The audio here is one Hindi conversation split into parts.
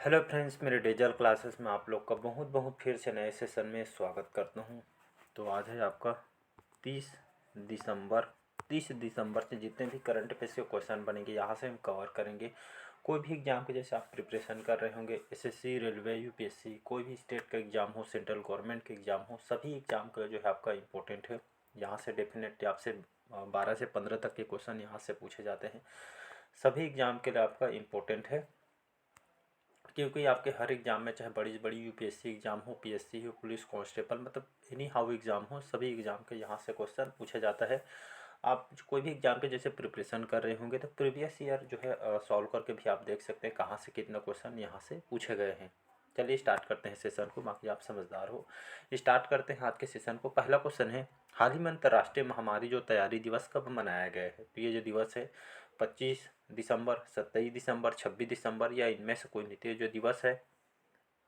हेलो फ्रेंड्स, मेरे डिजिटल क्लासेस में आप लोग का बहुत बहुत फिर से नए सेशन में स्वागत करता हूं। तो आज है आपका 30 दिसंबर। 30 दिसंबर से जितने भी करंट अफेयर्स के क्वेश्चन बनेंगे यहाँ से हम कवर करेंगे। कोई भी एग्ज़ाम के जैसे आप प्रिपरेशन कर रहे होंगे, एसएससी, रेलवे, यूपीएससी, कोई भी स्टेट का एग्ज़ाम हो, सेंट्रल गवर्नमेंट का एग्ज़ाम हो, सभी एग्ज़ाम का जो है आपका इंपॉर्टेंट है। यहाँ से डेफिनेटली आपसे 12 से 15 तक के क्वेश्चन यहाँ से पूछे जाते हैं। सभी एग्ज़ाम के लिए आपका इम्पोर्टेंट है, क्योंकि आपके हर एग्ज़ाम में चाहे बड़ी बड़ी यूपीएससी एग्ज़ाम हो, पीएससी हो, पुलिस कांस्टेबल, मतलब एनी हाउ एग्ज़ाम हो, सभी एग्ज़ाम के यहाँ से क्वेश्चन पूछा जाता है। आप कोई भी एग्ज़ाम के जैसे प्रिपरेशन कर रहे होंगे तो प्रीवियस ईयर जो है सॉल्व करके भी आप देख सकते हैं कहाँ से कितना क्वेश्चन यहाँ से पूछे गए हैं। चलिए स्टार्ट करते हैं सेशन को, बाकी आप समझदार हो। स्टार्ट करते हैं आज के सेशन को। पहला क्वेश्चन है, हाल ही में अंतर्राष्ट्रीय महामारी जो तैयारी दिवस कब मनाया गया है? तो ये जो दिवस है 25 दिसंबर, 27 दिसंबर, 26 दिसंबर या इनमें से कोई नहीं। तो ये जो दिवस है,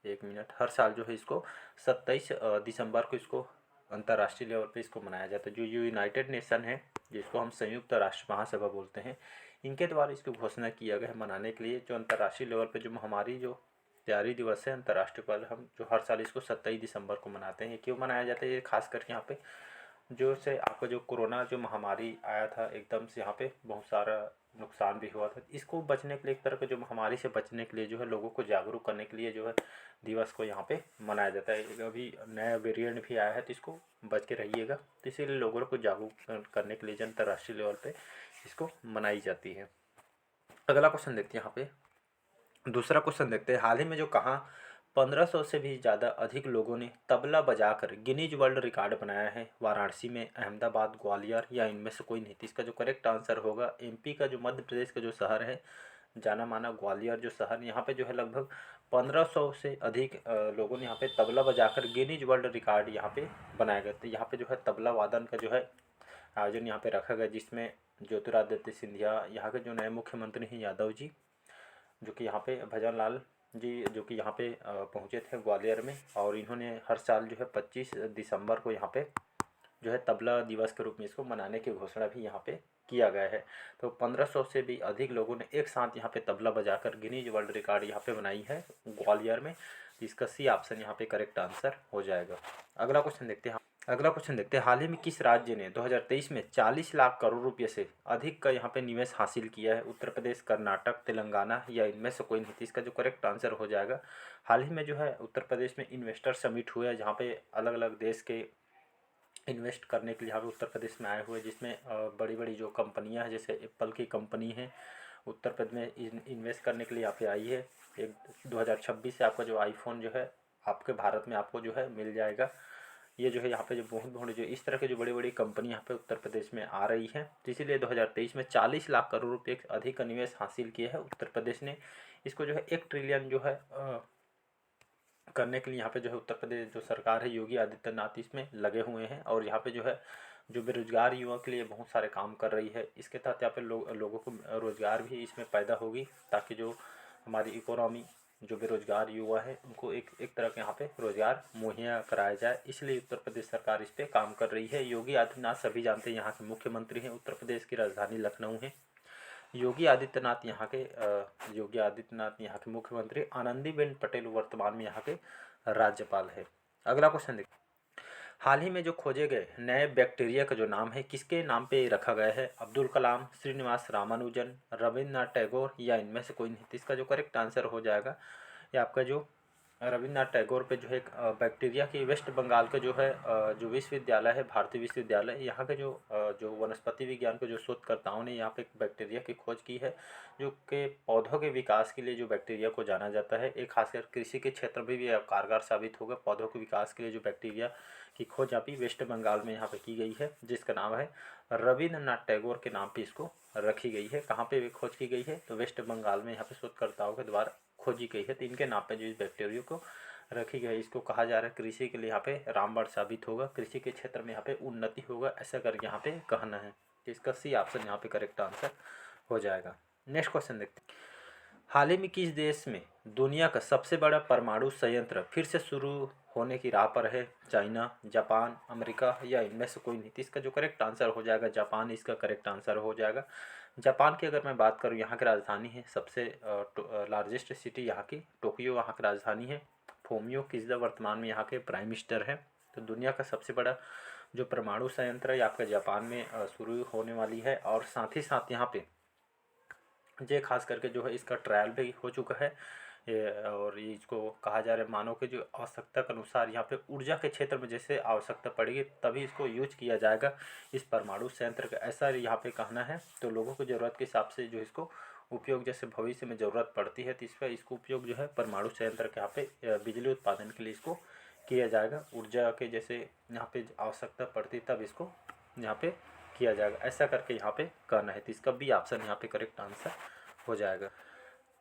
एक मिनट, हर साल जो है इसको 27 दिसंबर को इसको अंतर्राष्ट्रीय लेवल पे इसको मनाया जाता है। जो यूनाइटेड नेशन है, जिसको हम संयुक्त राष्ट्र महासभा बोलते हैं, इनके द्वारा इसकी घोषणा किया गया है मनाने के लिए। जो अंतर्राष्ट्रीय लेवल पे जो महामारी जो तैयारी दिवस है अंतर्राष्ट्रीय पर, हम जो हर साल इसको 27 दिसंबर को मनाते हैं। ये क्यों मनाया जाता है? ये खास करके यहाँ पे जो से आपका जो कोरोना जो महामारी आया था एकदम से, यहाँ पे बहुत सारा नुकसान भी हुआ था। इसको बचने के लिए, एक तरह के जो महामारी से बचने के लिए जो है लोगों को जागरूक करने के लिए जो है दिवस को यहाँ पे मनाया जाता है। अभी नया वेरिएंट भी आया है तो इसको बच के रहिएगा। तो इसीलिए लोगों को जागरूक करने के लिए जो अंतर्राष्ट्रीय लेवल पे इसको मनाई जाती है। अगला क्वेश्चन देखते हैं यहाँ पे। दूसरा क्वेश्चन देखते हैं, हाल ही में जो कहा 1500 से भी ज़्यादा अधिक लोगों ने तबला बजाकर गिनीज वर्ल्ड रिकॉर्ड बनाया है? वाराणसी में, अहमदाबाद, ग्वालियर या इनमें से कोई नहीं? तो इसका जो करेक्ट आंसर होगा, एमपी का जो मध्य प्रदेश का जो शहर है जाना माना ग्वालियर जो शहर, यहाँ पे जो है लगभग 1500 से अधिक लोगों ने यहाँ पे तबला बजाकर गिनीज वर्ल्ड रिकॉर्ड यहाँ पे बनाया गया। तो यहाँ पे जो है तबला वादन का जो है आयोजन यहाँ पे रखा गया, जिसमें ज्योतिरादित्य सिंधिया, यहाँ के जो नए मुख्यमंत्री हैं यादव जी, जो कि यहाँ पे भजन लाल जी, जो कि यहाँ पे पहुँचे थे ग्वालियर में, और इन्होंने हर साल जो है 25 दिसंबर को यहाँ पे जो है तबला दिवस के रूप में इसको मनाने की घोषणा भी यहाँ पे किया गया है। तो 1500 से भी अधिक लोगों ने एक साथ यहाँ पे तबला बजाकर गिनीज वर्ल्ड रिकॉर्ड यहाँ पे बनाई है ग्वालियर में। इसका सी ऑप्शन यहाँ पे करेक्ट आंसर हो जाएगा। अगला क्वेश्चन देखते हैं। हाल ही में किस राज्य ने 2023 में 40 लाख करोड़ रुपये से अधिक का यहाँ पे निवेश हासिल किया है? उत्तर प्रदेश, कर्नाटक, तेलंगाना या इनमें से कोई नहीं? तो इसका जो करेक्ट आंसर हो जाएगा, हाल ही में जो है उत्तर प्रदेश में इन्वेस्टर समिट हुआ है, जहाँ पे अलग अलग देश के इन्वेस्ट करने के लिए यहाँ पे उत्तर प्रदेश में आए हुए, जिसमें बड़ी बड़ी जो कंपनियां हैं, जैसे एप्पल की कंपनी है, उत्तर प्रदेश में इन्वेस्ट करने के लिए यहाँ पे आई है। एक 2026 से आपका जो आईफोन जो है आपके भारत में आपको जो है मिल जाएगा। ये जो है यहाँ पे जो बहुत बहुत जो इस तरह के जो बड़ी बड़ी कंपनी यहाँ पे उत्तर प्रदेश में आ रही है, तो इसीलिए 2023 में 40 लाख करोड़ रुपये अधिक का निवेश हासिल किया है उत्तर प्रदेश ने। इसको जो है 1 ट्रिलियन जो है करने के लिए यहाँ पे जो है उत्तर प्रदेश जो सरकार है, योगी आदित्यनाथ, इसमें लगे हुए हैं। और यहाँ पे जो है जो बेरोजगार युवा के लिए बहुत सारे काम कर रही है। इसके तहत यहाँ पे लोगों को रोज़गार भी इसमें पैदा होगी, ताकि जो हमारी इकोनॉमी, जो बेरोजगार युवा है, उनको एक एक तरह के यहाँ पे रोज़गार मुहैया कराया जाए। इसलिए उत्तर प्रदेश सरकार इस पर काम कर रही है। योगी आदित्यनाथ सभी जानते हैं यहाँ के मुख्यमंत्री हैं। उत्तर प्रदेश की राजधानी लखनऊ है। योगी आदित्यनाथ यहाँ के मुख्यमंत्री, आनंदीबेन पटेल वर्तमान में यहाँ के राज्यपाल है। अगला क्वेश्चन देखिए, हाल ही में जो खोजे गए नए बैक्टीरिया का जो नाम है किसके नाम पे रखा गया है? अब्दुल कलाम, श्रीनिवास रामानुजन, रविन्द्रनाथ टैगोर या इनमें से कोई नहीं? तो इसका जो करेक्ट आंसर हो जाएगा, ये आपका जो रविन्द्रनाथ टैगोर पे जो है एक बैक्टीरिया की, वेस्ट बंगाल का जो है जो विश्वविद्यालय है, भारतीय विश्वविद्यालय, यहाँ के जो वनस्पति विज्ञान के जो शोधकर्ताओं ने यहाँ पे एक बैक्टीरिया की खोज की है, जो कि पौधों के विकास के लिए जो बैक्टीरिया को जाना जाता है। एक खासकर कृषि के क्षेत्र में भी कारगर साबित होगा। पौधों के विकास के लिए जो बैक्टीरिया की खोज यहाँ पे वेस्ट बंगाल में यहाँ पे की गई है, जिसका नाम है रविन्द्रनाथ टैगोर के नाम पे इसको रखी गई है। कहाँ पे खोज की गई है? तो वेस्ट बंगाल में यहाँ पे शोधकर्ताओं के द्वारा खोजी गई है। तो इनके नाम पे जो इस बैक्टीरिया को रखी गई, इसको कहा जा रहा है कृषि के लिए यहाँ पे रामबाण साबित होगा, कृषि के क्षेत्र में यहाँ पे उन्नति होगा, ऐसा करके यहाँ पे कहना है। तो इसका सी ऑप्शन यहाँ पे करेक्ट आंसर हो जाएगा। नेक्स्ट क्वेश्चन देखते हैं, हाल ही में किस देश में दुनिया का सबसे बड़ा परमाणु संयंत्र फिर से शुरू होने की राह पर है? चाइना, जापान, अमेरिका या इनमें से कोई नहीं? तो इसका जो करेक्ट आंसर हो जाएगा जापान, इसका करेक्ट आंसर हो जाएगा। जापान की अगर मैं बात करूँ, यहाँ की राजधानी है सबसे लार्जेस्ट सिटी यहाँ की टोक्यो, वहाँ की राजधानी है। फोमियो किशिदा वर्तमान में यहाँ के प्राइम मिनिस्टर हैं। तो दुनिया का सबसे बड़ा जो परमाणु संयंत्र है आपका जापान में शुरू होने वाली है, और साथ ही साथ यहाँ पे ये खास करके जो है इसका ट्रायल भी हो चुका है। और ये इसको कहा जा रहा है मानव के जो आवश्यकता के अनुसार यहाँ पे ऊर्जा के क्षेत्र में जैसे आवश्यकता पड़ेगी तभी इसको यूज किया जाएगा इस परमाणु संयंत्र का, ऐसा यहाँ पे कहना है। तो लोगों को ज़रूरत के हिसाब से जो इसको उपयोग जैसे भविष्य में ज़रूरत पड़ती है तो इस पर इसको उपयोग जो है परमाणु संयंत्र के यहाँ पे बिजली उत्पादन के लिए इसको किया जाएगा। ऊर्जा के जैसे यहाँ पे आवश्यकता पड़ती तब इसको यहाँ पे किया जाएगा, ऐसा करके यहाँ पे कहना है। तो इसका बी ऑप्शन यहाँ पे करेक्ट आंसर हो जाएगा।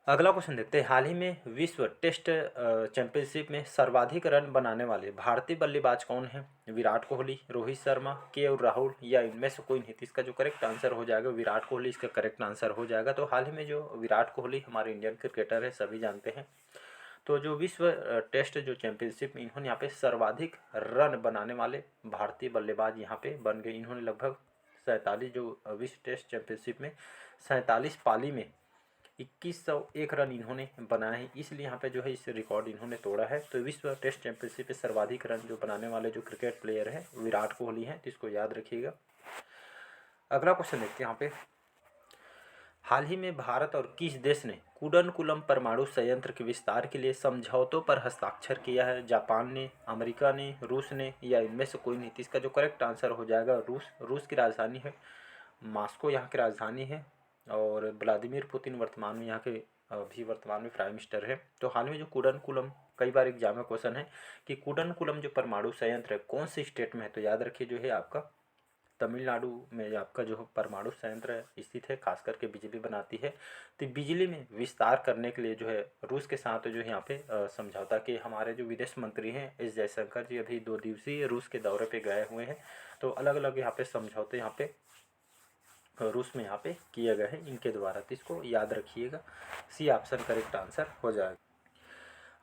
अगला क्वेश्चन देखते हैं, हाल ही में विश्व टेस्ट चैंपियनशिप में सर्वाधिक रन बनाने वाले भारतीय बल्लेबाज कौन हैं? विराट कोहली, रोहित शर्मा, के राहुल या इनमें से कोई नहीं? तो इसका जो करेक्ट आंसर हो जाएगा विराट कोहली, इसका करेक्ट आंसर हो जाएगा। तो हाल ही में जो विराट कोहली हमारे इंडियन क्रिकेटर है सभी जानते हैं, तो जो विश्व टेस्ट जो चैंपियनशिप में इन्होंने यहाँ पे सर्वाधिक रन बनाने वाले भारतीय बल्लेबाज यहाँ पे बन गए। इन्होंने लगभग 47 जो विश्व टेस्ट चैंपियनशिप में 47 पाली में 2101 रन इन्होंने बनाए हैं, इसलिए यहाँ पे जो है इस रिकॉर्ड इन्होंने तोड़ा है। तो विश्व टेस्ट चैंपियनशिप में सर्वाधिक रन जो बनाने वाले जो क्रिकेट प्लेयर हैं विराट कोहली हैं, तो इसको याद रखिएगा। अगला क्वेश्चन देखते हैं यहाँ पे, हाल ही में भारत और किस देश ने कुडनकुलम परमाणु संयंत्र के विस्तार के लिए समझौतों पर हस्ताक्षर किया है? जापान ने, अमेरिका ने, रूस ने या इनमें से कोई नहीं? इसका जो करेक्ट आंसर हो जाएगा रूस। रूस की राजधानी है मॉस्को, यहाँ की राजधानी है। और व्लादिमीर पुतिन वर्तमान में यहाँ के अभी वर्तमान में प्राइम मिनिस्टर है। तो हाल में जो कुडनकुलम, कई बार एग्जाम में क्वेश्चन है कि कुडनकुलम जो परमाणु संयंत्र है कौन सी स्टेट में है? तो याद रखिए जो है आपका तमिलनाडु में आपका जो परमाणु संयंत्र स्थित है, खास करके बिजली बनाती है। तो बिजली में विस्तार करने के लिए जो है रूस के साथ जो है यहाँ पे समझौता कि हमारे जो विदेश मंत्री हैं एस जयशंकर जी अभी 2 दिवसीय रूस के दौरे पे गए हुए हैं। तो अलग अलग यहाँ पे समझौते यहाँ पे रूस में यहाँ पे किए गए हैं इनके द्वारा। तो इसको याद रखिएगा, सी ऑप्शन करेक्ट आंसर हो जाएगा।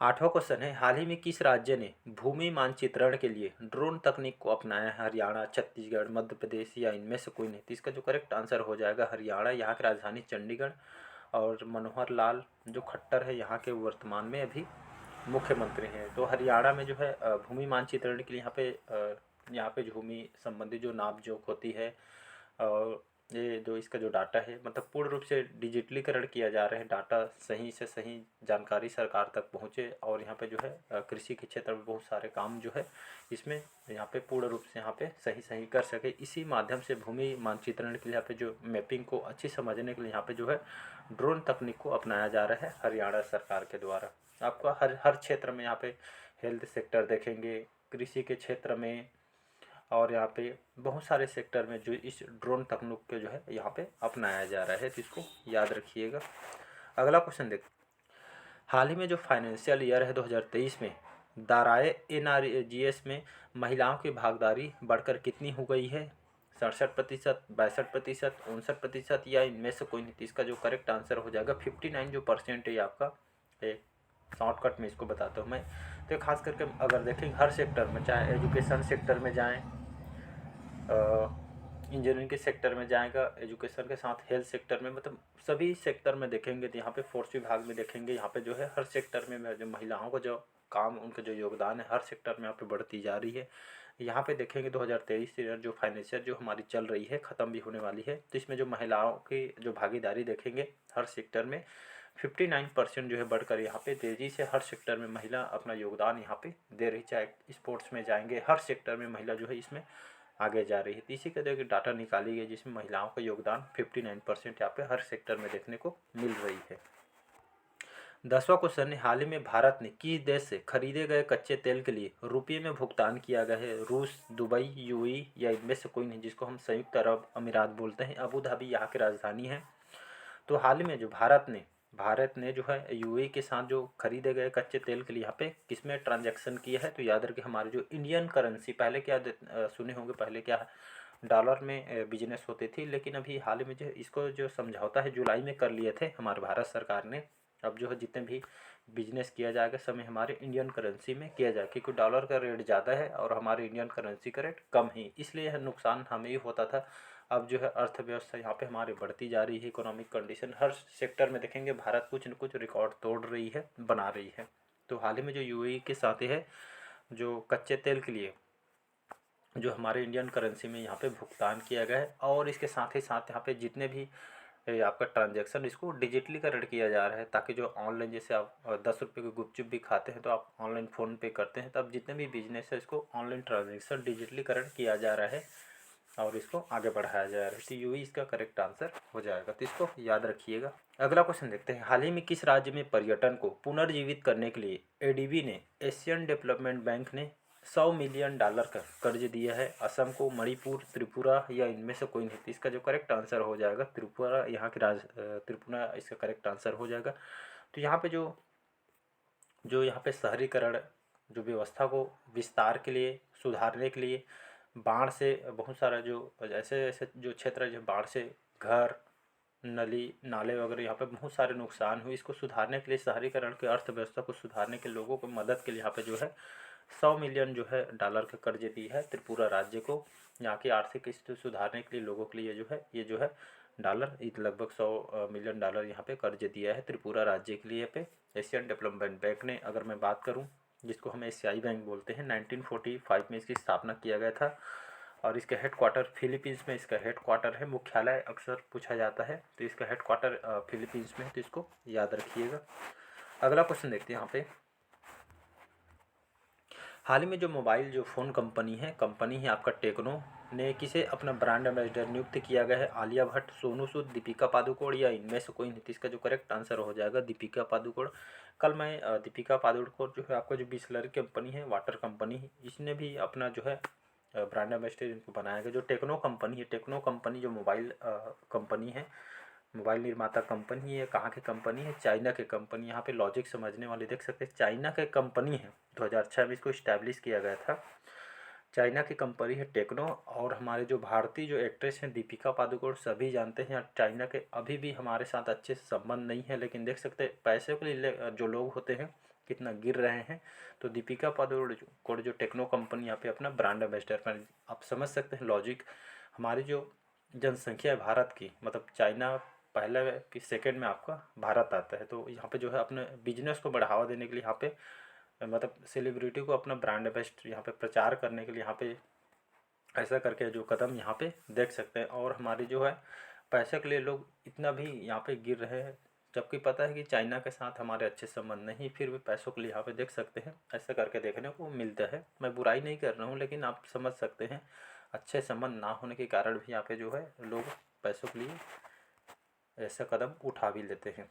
8वां क्वेश्चन है, हाल ही में किस राज्य ने भूमि मानचित्रण के लिए ड्रोन तकनीक को अपनाया है? हरियाणा, छत्तीसगढ़, मध्य प्रदेश या इनमें से कोई नहीं? तो इसका जो करेक्ट आंसर हो जाएगा हरियाणा, यहाँ की राजधानी चंडीगढ़। और मनोहर लाल जो खट्टर है यहाँ के वर्तमान में अभी मुख्यमंत्री हैं। तो हरियाणा में जो है भूमि मानचित्रण के लिए यहाँ पे भूमि संबंधी जो नाप जोख होती है और ये जो इसका जो डाटा है मतलब पूर्ण रूप से डिजिटलीकरण किया जा रहा है, डाटा सही से सही जानकारी सरकार तक पहुँचे। और यहाँ पे जो है कृषि के क्षेत्र में बहुत सारे काम जो है इसमें यहाँ पे पूर्ण रूप से यहाँ पे सही सही कर सके। इसी माध्यम से भूमि मानचित्रण के लिए यहाँ पे जो मैपिंग को अच्छी समझने के लिए यहाँ पे जो है ड्रोन तकनीक को अपनाया जा रहा है हरियाणा सरकार के द्वारा। आपका हर क्षेत्र में यहाँ पे हेल्थ सेक्टर देखेंगे, कृषि के क्षेत्र में, और यहाँ पे बहुत सारे सेक्टर में जो इस ड्रोन तकनीक के जो है यहाँ पे अपनाया जा रहा है। तो इसको याद रखिएगा। अगला क्वेश्चन देखते, हाल ही में जो फाइनेंशियल ईयर है 2023 में दायरे एनआरजीएस में महिलाओं की भागीदारी बढ़कर कितनी हो गई है? 67%, 62%, 59% या इनमें से कोई नहीं? इसका जो करेक्ट आंसर हो जाएगा 59 जो परसेंट है आपका। एक शॉर्टकट में इसको बताता हूँ मैं। तो खास करके अगर देखें हर सेक्टर में, चाहे एजुकेशन सेक्टर में जाएं, इंजीनियरिंग के सेक्टर में जाएगा, एजुकेशन के साथ हेल्थ सेक्टर में, मतलब सभी सेक्टर में देखेंगे। तो यहाँ पे फोर्स विभाग में देखेंगे, यहाँ पे जो है हर सेक्टर में जो महिलाओं को जो काम, उनका जो योगदान है हर सेक्टर में यहाँ पे बढ़ती जा रही है। यहाँ पे देखेंगे 2023 ईयर जो फाइनेंशियल जो हमारी चल रही है, ख़त्म भी होने वाली है, तो इसमें जो महिलाओं की जो भागीदारी देखेंगे हर सेक्टर में 59% जो है बढ़कर यहाँ पे तेज़ी से हर सेक्टर में महिला अपना योगदान यहाँ पे दे रही। चाहे स्पोर्ट्स में जाएंगे, हर सेक्टर में महिला जो है इसमें आगे जा रही है। तो इसी का देखिए डाटा निकाली गई जिसमें महिलाओं का योगदान 59% यहाँ पे हर सेक्टर में देखने को मिल रही है। 10वां क्वेश्चन है, हाल ही में भारत ने किस देश से खरीदे गए कच्चे तेल के लिए रुपये में भुगतान किया गया है? रूस, दुबई, यूएई या इनमें से कोई नहीं? जिसको हम संयुक्त अरब अमीरात बोलते हैं। अबू धाबी यहाँ की राजधानी है। तो हाल ही में जो भारत ने जो है यूएई के साथ जो खरीदे गए कच्चे तेल के लिए यहाँ पे किसमें ट्रांजैक्शन किया है? तो याद रखिए हमारी जो इंडियन करेंसी, पहले क्या सुने होंगे, पहले क्या डॉलर में बिजनेस होती थी, लेकिन अभी हाल ही में जो इसको जो समझौता है जुलाई में कर लिए थे हमारे भारत सरकार ने। अब जो है जितने भी बिजनेस किया जाएगा समय हमारे इंडियन करेंसी में किया जाए, क्योंकि डॉलर का रेट ज़्यादा है और हमारे इंडियन करेंसी का रेट कम ही, इसलिए यह नुकसान हमें ही होता था अब जो है अर्थव्यवस्था यहाँ पे हमारी बढ़ती जा रही है, इकोनॉमिक कंडीशन हर सेक्टर में देखेंगे भारत कुछ न कुछ रिकॉर्ड तोड़ रही है, बना रही है। तो हाल ही में जो यूएई के साथ है, जो कच्चे तेल के लिए जो हमारे इंडियन करेंसी में यहाँ पे भुगतान किया गया है, और इसके साथ ही साथ यहाँ पे जितने भी आपका ट्रांजैक्शन इसको डिजिटलीकरण किया जा रहा है, ताकि जो ऑनलाइन जैसे आप 10 रुपये की गुपचुप भी खाते हैं तो आप ऑनलाइन फ़ोन पे करते हैं, तब जितने भी बिजनेस है इसको ऑनलाइन ट्रांजेक्शन डिजिटलीकरण किया जा रहा है और इसको आगे बढ़ाया जा रहा है। तो यूही इसका करेक्ट आंसर हो जाएगा, तो इसको याद रखिएगा। अगला क्वेश्चन देखते हैं, हाल ही में किस राज्य में पर्यटन को पुनर्जीवित करने के लिए एडीबी ने एशियन डेवलपमेंट बैंक ने $100 मिलियन का कर्ज दिया है? असम को, मणिपुर, त्रिपुरा या इनमें से कोई नहीं? तो इसका जो करेक्ट आंसर हो जाएगा त्रिपुरा, यहाँ की त्रिपुरा इसका करेक्ट आंसर हो जाएगा। तो यहाँ पे जो जो यहाँ पे शहरीकरण जो व्यवस्था को विस्तार के लिए, सुधारने के लिए, बाढ़ से बहुत सारा जो ऐसे ऐसे जो क्षेत्र है जो बाढ़ से घर, नली नाले वगैरह यहाँ पे बहुत सारे नुकसान हुए, इसको सुधारने के लिए, शहरीकरण की अर्थव्यवस्था को सुधारने के लोगों को मदद के लिए यहाँ पे जो है $100 मिलियन जो है डॉलर का कर्ज दी है त्रिपुरा राज्य को। यहाँ की आर्थिक स्थिति सुधारने के लिए लोगों के लिए ये जो है डॉलर लगभग $100 मिलियन यहाँ पे कर्ज दिया है त्रिपुरा राज्य के लिए पे एशियन डेवलपमेंट बैंक ने। अगर मैं बात करूँ, जिसको हम एशियाई बैंक बोलते हैं, 1945 में इसकी स्थापना किया गया था और इसका हेडक्वार्टर फिलीपींस में इसका हेडक्वार्टर है। मुख्यालय अक्सर पूछा जाता है, तो इसका हेडक्वार्टर फिलीपींस में है, तो इसको याद रखिएगा। अगला क्वेश्चन देखते हैं यहाँ पे, हाल ही में जो मोबाइल जो फ़ोन कंपनी है आपका टेक्नो ने किसे अपना ब्रांड एम्बेसडर नियुक्त किया गया है? आलिया भट्ट, सोनू सूद, दीपिका पादुकोण या इनमें से कोई नहीं? इसका जो करेक्ट आंसर हो जाएगा दीपिका पादुकोण। कल मैं दीपिका पादुकोण जो है आपका जो बिसलरी कंपनी है, वाटर कंपनी, इसने भी अपना जो है ब्रांड एम्बेसडर इनको बनाया गया। जो टेक्नो कंपनी है, टेक्नो कंपनी जो मोबाइल कंपनी है, मोबाइल निर्माता कंपनी है, कहाँ की कंपनी है? चाइना की कंपनी। यहाँ पे लॉजिक समझने वाले देख सकते हैं, चाइना की कंपनी है, 2006 में इसको इस्टेब्लिश किया गया था। चाइना की कंपनी है टेक्नो। और हमारे जो भारतीय जो एक्ट्रेस हैं दीपिका पादुकोण, सभी जानते हैं चाइना के अभी भी हमारे साथ अच्छे से संबंध नहीं है, लेकिन देख सकते हैं पैसे के लिए जो लोग होते हैं कितना गिर रहे हैं। तो दीपिका पादुकोण जो टेक्नो कंपनी यहाँ पे अपना ब्रांड एम्बेसडर पर, आप समझ सकते हैं लॉजिक। हमारी जो जनसंख्या है भारत की, मतलब चाइना पहले कि सेकंड में आपका भारत आता है, तो यहाँ पे जो है अपने बिजनेस को बढ़ावा देने के लिए यहाँ पे मतलब सेलिब्रिटी को अपना ब्रांड एम्बेसडर यहाँ पे प्रचार करने के लिए यहाँ पे ऐसा करके जो कदम यहाँ पे देख सकते हैं। और हमारी जो है पैसे के लिए लोग इतना भी यहाँ पे गिर रहे हैं, जबकि पता है कि चाइना के साथ हमारे अच्छे संबंध नहीं, फिर भी पैसों के लिए यहाँ पे देख सकते हैं, ऐसा करके देखने को मिलता है। मैं बुराई नहीं कर रहा हूँ, लेकिन आप समझ सकते हैं अच्छे संबंध ना होने के कारण भी यहाँ पे जो है लोग पैसों के लिए ऐसा कदम उठा भी लेते हैं।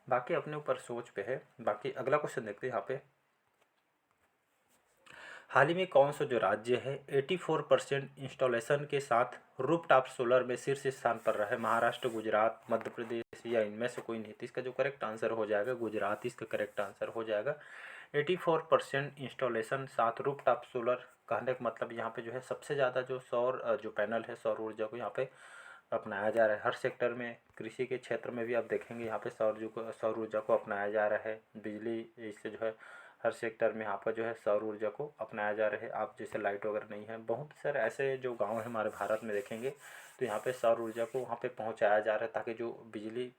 बाकी अपने ऊपर सोच पे है। बाकी अगला क्वेश्चन देखते हैं यहाँ पे, हाल ही में कौन सा जो राज्य है 84% इंस्टॉलेशन के साथ रूफटॉप सोलर में शीर्ष स्थान पर रहा है? महाराष्ट्र, गुजरात, मध्य प्रदेश या इनमें से कोई नहीं? तो इसका जो करेक्ट आंसर हो जाएगा गुजरात, इसका करेक्ट आंसर हो जाएगा। 84% इंस्टॉलेशन साथ रूफटॉप सोलर कहने का मतलब यहाँ पे जो है सबसे ज़्यादा जो सौर जो पैनल है, सौर ऊर्जा को यहाँ पे अपनाया जा रहा है। हर सेक्टर में, कृषि के क्षेत्र में भी आप देखेंगे यहाँ पे सौर ऊर्जा को अपनाया जा रहा है। बिजली इससे जो है हर सेक्टर में यहाँ पर जो है सौर ऊर्जा को अपनाया जा रहा है। आप जैसे लाइट वगैरह नहीं है, बहुत सारे ऐसे जो गांव है हमारे भारत में देखेंगे, तो यहाँ पे सौर ऊर्जा को वहाँ पे पहुँचाया जा रहा है, ताकि जो बिजली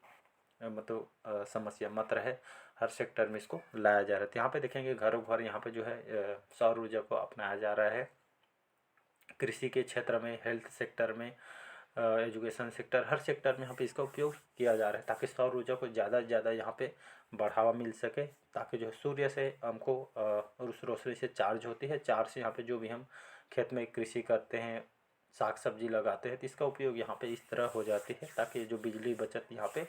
मतलब समस्या मत रहे, हर सेक्टर में इसको लाया जा रहा है। तो यहाँ पे देखेंगे घरों घर यहाँ पे जो है सौर ऊर्जा को अपनाया जा रहा है। कृषि के क्षेत्र में, हेल्थ सेक्टर में, एजुकेशन सेक्टर, हर सेक्टर में यहाँ पे इसका उपयोग किया जा रहा है, ताकि सौर ऊर्जा को ज़्यादा से ज़्यादा यहाँ पे बढ़ावा मिल सके, ताकि जो सूर्य से हमको उस रोशनी से चार्ज होती है, चार्ज से यहाँ पे जो भी हम खेत में कृषि करते हैं, साग सब्जी लगाते हैं, तो इसका उपयोग यहाँ पे इस तरह हो जाती है, ताकि जो बिजली बचत यहाँ पे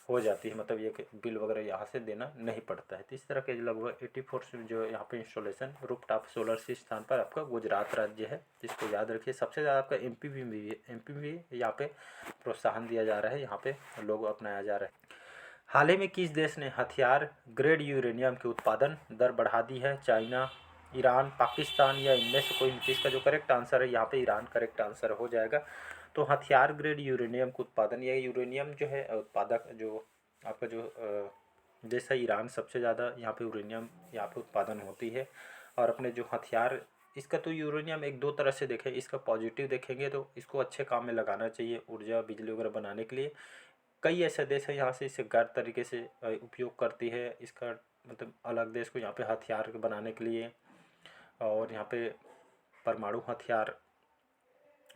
हो जाती है, मतलब ये कि बिल वगैरह यहाँ से देना नहीं पड़ता है। तो इस तरह के लगभग 84 जो यहाँ पे इंस्टॉलेशन रूफटॉप सोलर के स्थान पर आपका गुजरात राज्य है, इसको याद रखिए। सबसे ज़्यादा आपका एमपी भी यहाँ पे प्रोत्साहन दिया जा रहा है, यहाँ पे लोग अपनाया जा रहा है। हाल ही में किस देश ने हथियार ग्रेड यूरेनियम के उत्पादन दर बढ़ा दी है? चाइना, ईरान, पाकिस्तान या इनमें से कोई? इसका जो करेक्ट आंसर है यहाँ पे ईरान करेक्ट आंसर हो जाएगा। तो हथियार ग्रेड यूरेनियम का उत्पादन, या यूरेनियम जो है उत्पादक जो आपका जो देश है ईरान, सबसे ज़्यादा यहाँ पे यूरेनियम यहाँ पे उत्पादन होती है। और अपने जो हथियार इसका तो यूरेनियम एक दो तरह से देखें, इसका पॉजिटिव देखेंगे तो इसको अच्छे काम में लगाना चाहिए, ऊर्जा बिजली वगैरह बनाने के लिए। कई ऐसे देश हैं यहाँ से इसे गैर तरीके से उपयोग करती है इसका, मतलब अलग देश को यहाँ पे हथियार बनाने के लिए, और यहाँ पे परमाणु हथियार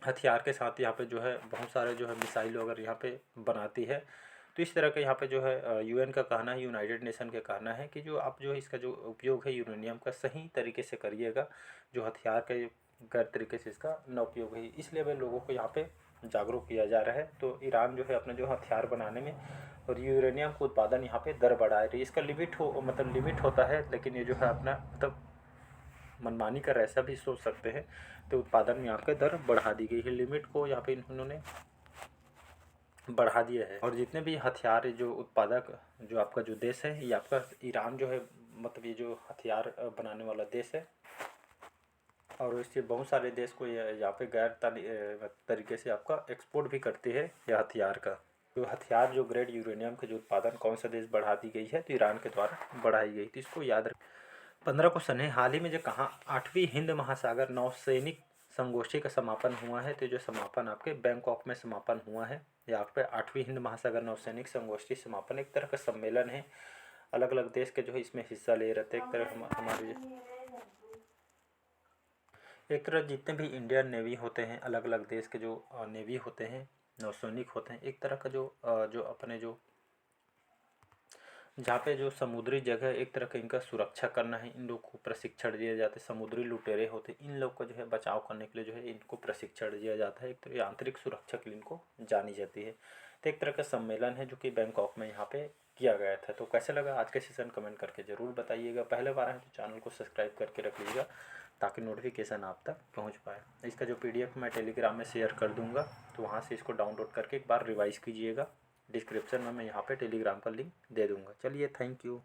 हथियार के साथ यहाँ पे जो है बहुत सारे जो है मिसाइल वगैरह यहाँ पे बनाती है। तो इस तरह का यहाँ पे जो है यूएन का कहना है, यूनाइटेड नेशन का कहना है कि जो आप जो है इसका जो उपयोग है यूरेनियम का सही तरीके से करिएगा, जो हथियार का गैर तरीके से इसका न उपयोग है। इसलिए वे लोगों को यहाँ पे जागरूक किया जा रहा है। तो ईरान जो है अपने जो हथियार बनाने में और यूरेनियम का उत्पादन यहाँ पे दर बढ़ा रही है। इसका लिमिट हो मतलब लिमिट होता है, लेकिन ये जो है अपना मतलब मनमानी कर ऐसा भी सोच सकते हैं। तो उत्पादन में यहाँ पे दर बढ़ा दी गई है, लिमिट को यहाँ पे इन्होंने बढ़ा दिया है। और जितने भी हथियार जो उत्पादक जो आपका जो देश है ये आपका ईरान जो है, मतलब ये जो हथियार बनाने वाला देश है, और इससे बहुत सारे देश को यहाँ पे गैर तरीके से आपका एक्सपोर्ट भी करती है यह हथियार का। तो हथियार जो ग्रेड यूरेनियम के जो उत्पादन कौन सा देश बढ़ा दी गई है, तो ईरान के द्वारा बढ़ाई गई थी, इसको याद रख। 15 क्वेश्चन है, हाल ही में जो कहाँ 8वीं हिंद महासागर नौसैनिक संगोष्ठी का समापन हुआ है। तो जो समापन आपके बैंकॉक में समापन हुआ है। यहाँ पे 8वीं हिंद महासागर नौसैनिक संगोष्ठी समापन एक तरह का सम्मेलन है, अलग अलग देश के जो है इसमें हिस्सा ले रहे थे। एक तरह हमारे एक तरह जितने भी इंडियन नेवी होते हैं, अलग अलग देश के जो नेवी होते हैं, नौसैनिक होते हैं, एक तरह का जो अपने जो जहाँ पे जो समुद्री जगह एक तरह का इनका सुरक्षा करना है, इन लोग को प्रशिक्षण दिया जाता है। समुद्री लुटेरे होते हैं, इन लोग को जो है बचाव करने के लिए जो है इनको प्रशिक्षण दिया जाता है। एक तरह आंतरिक सुरक्षा के लिए इनको जानी जाती है। तो एक तरह का सम्मेलन है जो कि बैंकॉक में यहाँ पे किया गया था। तो कैसे लगा आज का सेशन कमेंट करके ज़रूर बताइएगा। पहले बार है तो चैनल को सब्सक्राइब करके रख लीजिएगा ताकि नोटिफिकेशन आप तक पहुँच पाए। इसका जो PDF मैं टेलीग्राम में शेयर कर दूँगा, तो वहाँ से इसको डाउनलोड करके एक बार रिवाइज़ कीजिएगा। डिस्क्रिप्शन में मैं यहाँ पे टेलीग्राम का लिंक दे दूँगा। चलिए, थैंक यू।